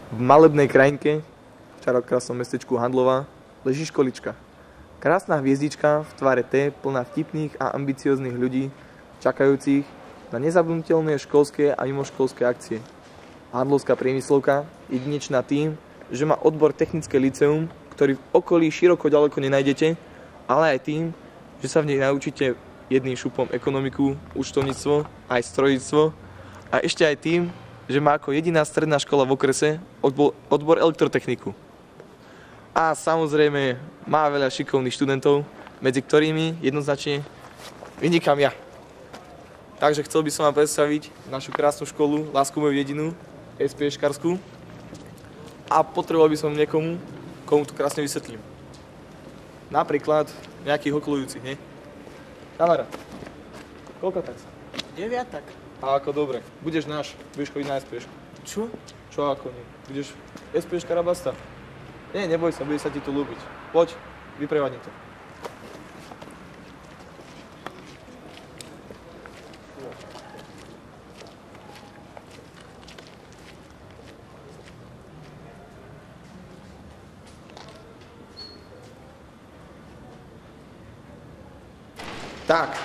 V malebnej krajinke, v čarokrásnom mestečku Handlová, leží školička. Krásna hviezdička v tvare T, plná vtipných a ambicióznych ľudí, čakajúcich na nezabudnutelné školské a mimoškolské akcie. Handlovská priemyslovka je jedinečná tým, že má odbor technické lyceum, ktorý v okolí široko ďaleko nenájdete, ale aj tým, že sa v nej naučíte jedným šupom ekonomiku, účtovníctvo, aj strojníctvo a ešte aj tým, že má ako jediná stredná škola v okrese odbor elektrotechniku. A samozrejme má veľa šikovných študentov, medzi ktorými jednoznačne vynikám ja. Takže chcel by som vám predstaviť našu krásnu školu, lásku moju jedinú, SPŠ-karskú. A potreboval by som niekomu, komu to krásne vysvetlím. Napríklad nejakých okolujúcich, nie? Kamarát, koľko tak sa? 9 tak. A ako dobre, budeš náš, budeš chodiť na SPŠ. Čo? Čo ako nie? Budeš SPŠ-kara basta. Nie, neboj sa, bude sa ti tu ľúbiť. Poď, vyprevadni to. Tak,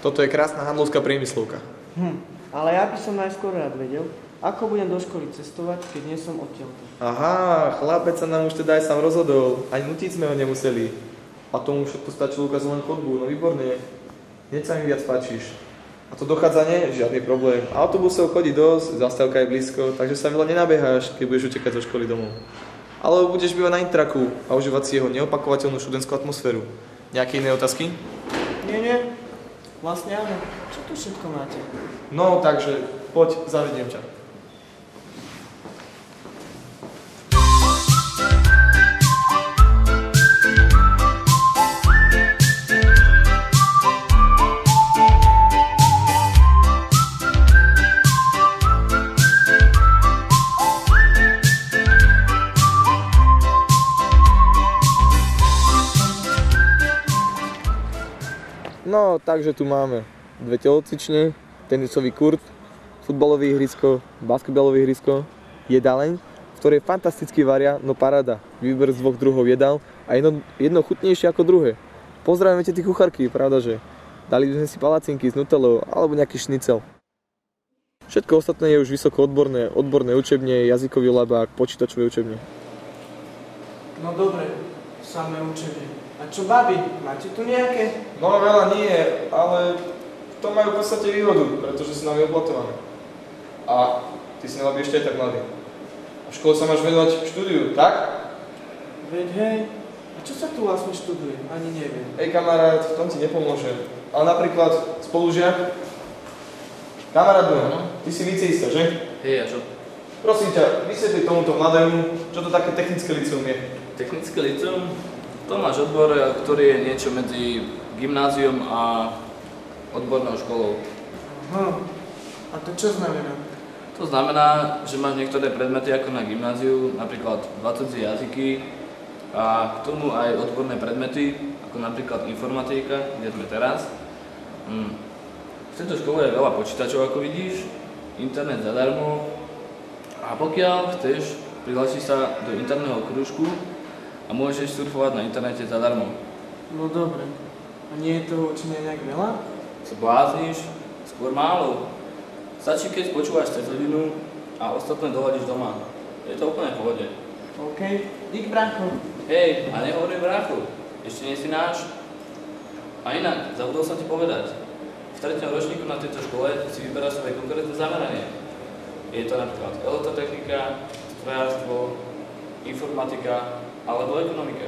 toto je krásna handlovská priemyslovka. Ale ja by som najskôr rád vedel, ako budem do školy cestovať, keď nie som odtiaľto. Aha, chlapec sa nám už teda aj sám rozhodol. Ani nutiť sme ho nemuseli. A tomu všetko stačilo ukázať len chodbu, no výborne. Hneď sa mi viac páčiš. A to dochádzanie? Žiadny problém. Autobusov chodí dosť, zastávka je blízko, takže sa veľa nenabeháš, keď budeš utekať zo školy domov. Ale budeš bývať na intraku a užívať si jeho neopakovateľnú študentskú atmosféru. Nejaké iné otázky? Nie. Vlastne áno. Čo tu všetko máte? No, takže poď, zavediem ťa. No, takže tu máme dve telocvične, tenisový kurt, futbalový ihrisko, basketbalový ihrisko, jedáleň, v ktorej fantasticky varia, no paráda, výber z 2 druhov jedál a jedno chutnejšie ako druhé. Pozdravujeme tie kuchárky, pravda že? Dali by sme si palacinky s nutelou alebo nejaký šnicel. Všetko ostatné je už vysoko odborné učebne, jazykový labák, počítačové učebne. No dobre, samé učenie. A čo babi, máte tu nejaké? No veľa nie, ale to majú v podstate výhodu, pretože sú nami oblatované. A ty si nalabí ešte aj tak mladý. A v škole sa máš venovať štúdiu, tak? Veď hej, a čo sa tu vlastne študuje? Ani neviem. Ej kamarát, v tom ti nepomôžem. Ale napríklad spolužiak. Kamarát môj, ty si liceista, že? Hej, a čo? Prosím ťa, vysvetli tomuto mladému, čo to také technické liceum je. Technické liceum? To máš odbor, ktorý je niečo medzi gymnázium a odbornou školou. Aha, a to čo znamená? To znamená, že máš niektoré predmety ako na gymnáziu, napríklad 2 cudzie jazyky a k tomu aj odborné predmety, ako napríklad informatika, kde sme teraz. V tejto škole je veľa počítačov, ako vidíš, internet zadarmo a pokiaľ chceš, prihlásiš sa do interného krúžku a môžeš surfovať na internete zadarmo. No dobre. A nie je toho učenia nejak veľa? Sa blázniš? Skôr málo. Stačí, keď počúvaš cez hodinu a ostatné dohľadíš doma. Je to úplne v pohode. OK. Dík, brácho. Hej, a nehovorím bráchu. Ešte nie si náš. A inak, zabudol som ti povedať. V 3. ročníku na tejto škole si vyberáš svoje konkrétne zameranie. Je to napríklad elektrotechnika, strojárstvo, informatika, alebo ekonomika.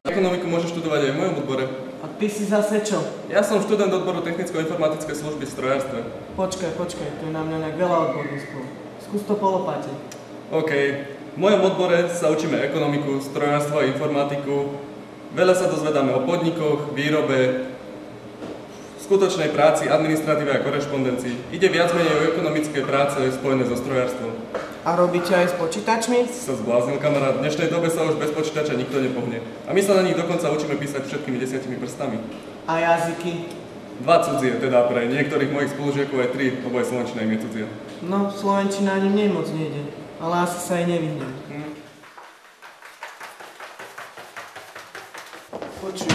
Ekonomiku môžeš študovať aj v mojom odbore. A ty si zase čo? Ja som študent odboru technicko-informatickej služby v strojárstve. Počkaj, to je na mňa nejak veľa odborných spolu. Skús to polopátiť. OK. V mojom odbore sa učíme ekonomiku, strojárstvo a informatiku. Veľa sa dozvedáme o podnikoch, výrobe, skutočnej práci, administratíve a korešpondencii. Ide viac menej o ekonomické práce spojené so strojárstvom. A robíte aj s počítačmi? Sa zbláznil kamarát, v dnešnej dobe sa už bez počítača nikto nepohne. A my sa na nich dokonca učíme písať všetkými 10 prstami. A jazyky? 2 cudzie, teda pre niektorých mojich spolužiakov aj 3, lebo aj slovenčina im je cudzia. No, slovenčina ani mne moc nejde. ale asi sa aj nevyhnem. Počuj,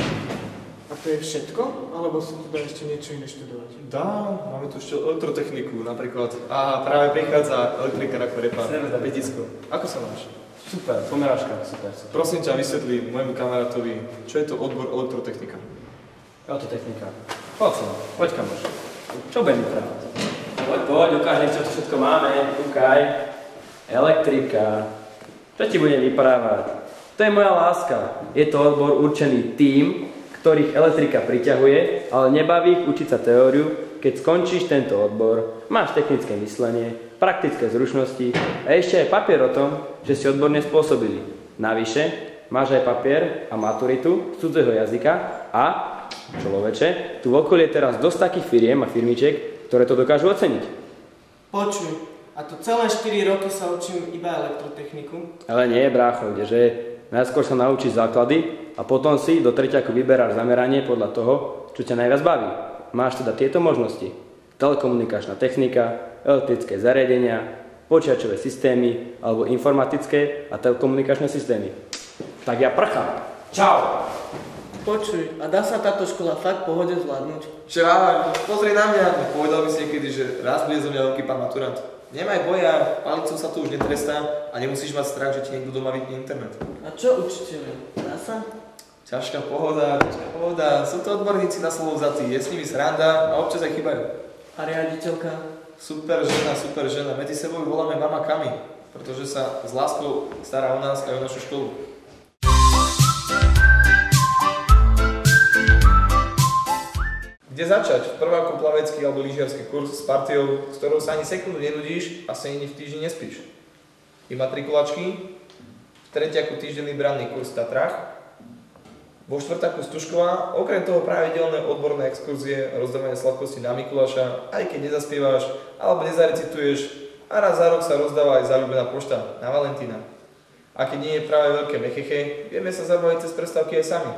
a to je všetko? Alebo sa tu dá ešte niečo iné študovať? Dá, máme tu ešte elektrotechniku napríklad. A práve prichádza elektrikár ako repa. Petisko. Ako sa máš? Super, pomeráčka, super. Prosím ťa, vysvetli môjmu kamarátovi, čo je to odbor elektrotechnika. Autotechnika. Poď sa, poď kamoš. Čo budem vyprávať? Poď, ukážem, čo tu všetko máme, kúkaj. Elektrika. Čo ti budem vyprávať? To je moja láska. Je to odbor určený tým, ktorých elektrika priťahuje, ale nebaví ich učiť sa teóriu. Keď skončíš tento odbor, máš technické myslenie, praktické zručnosti a ešte aj papier o tom, že si odborne spôsobili. Navyše, máš aj papier a maturitu z cudzého jazyka a, človeče, tu v okolí je teraz dosť takých firiem a firmičiek, ktoré to dokážu oceniť. Počuj, a to celé 4 roky sa učím iba elektrotechniku? Ale nie, brácho, kdeže najskôr sa naučíš základy a potom si do treťaku vyberáš zameranie podľa toho, čo ťa najviac baví. Máš teda tieto možnosti. Telekomunikačná technika, elektrické zariadenia, počítačové systémy alebo informatické a telekomunikačné systémy. Tak ja prchám. Čau! Počuj, a dá sa táto škola fakt v pohode zvládnuť? Čau, pozri na mňa. Povedal by si niekedy, že raz bude zo mňa veľký pán maturant. Nemaj boja, palicou sa tu už netrestá a nemusíš mať strach, že ti niekto doma vypne internet. A čo učiteľe? Dá sa? Ťažká pohoda. Sú to odborníci na slovo vzatí, je s nimi sranda a občas aj chybajú. A riaditeľka? Super žena. Medzi sebou ju voláme mama Kami, pretože sa s láskou stará o nás aj o našu školu. Kde začať? V prváku plavecký alebo lyžiarsky kurz s partiou, s ktorou sa ani sekundu nenudíš a sa ani v týždni nespíš. Imatrikulačky, v tretiaku týždenný branný kurz v Tatrách, vo štvrtáku Stužková, okrem toho pravidelné odborné exkurzie, rozdávanie sladkosti na Mikuláša, aj keď nezaspievaš alebo nezarecituješ, a raz za rok sa rozdáva aj zaľúbená pošta na Valentína. A keď nie je práve veľké mecheche, vieme sa zabaviť cez prestávky aj sami.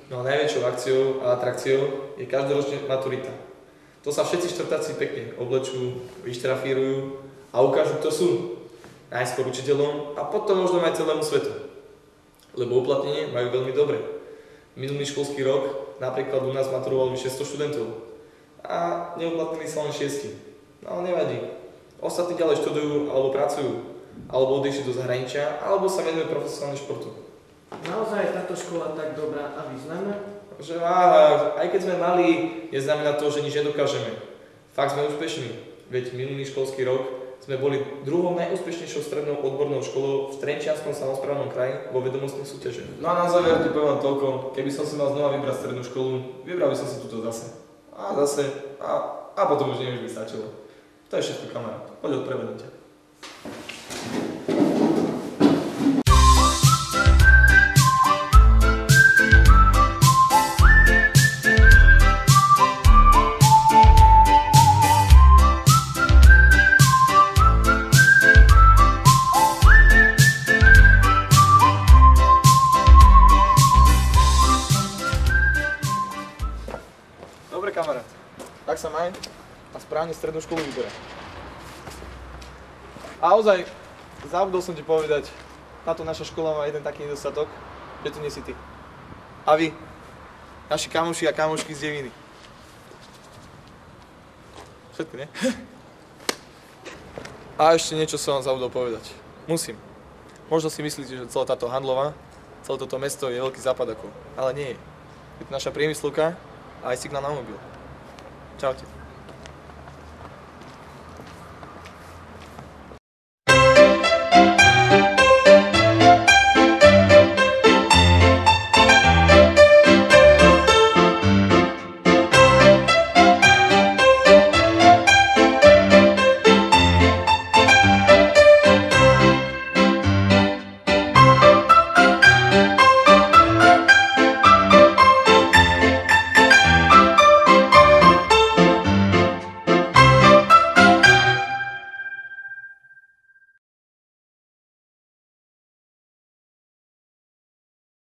No a najväčšou akciou a atrakciou je každoročne maturita. To sa všetci štvrtáci pekne oblečú, vyštrafírujú a ukážu, kto sú. Najskôr učiteľom a potom možno aj celému svetu. Lebo uplatnenie majú veľmi dobre. Minulý školský rok napríklad u nás maturovalo vyše 100 študentov a neuplatnili sa len 6. No ale nevadí. Ostatní ďalej študujú alebo pracujú, alebo odišli do zahraničia, alebo sa venujú profesionálne športu. Naozaj je táto škola tak dobrá a významná? Že aj keď sme mali, neznamená to, že nič nedokážeme. Fakt sme úspešní, veď minulý školský rok sme boli druhou najúspešnejšou strednou odbornou školou v Trenčianskom samosprávnom kraji vo vedomostných súťažiach. No a na záver ti poviem toľko, keby som si mal znova vybrať strednú školu, vybral by som si túto zase. A potom už neviem, by stačilo. To je všetko, kamarát. Poď odprevedem ťa. Dobre, kamarát. Tak sa maj a správne strednú školu vyberaj. A ozaj, zabudol som ti povedať, táto naša škola má jeden taký nedostatok, že tu nie si ty. A vy, naši kamoši a kamošky z Deviny. Všetko, nie? A ešte niečo som vám zabudol povedať. Musím. Možno si myslíte, že celá táto Handlová, celé toto mesto je veľký západakov, ale nie je. Je to naša priemyslovka a aj signál na mobil. Čaute.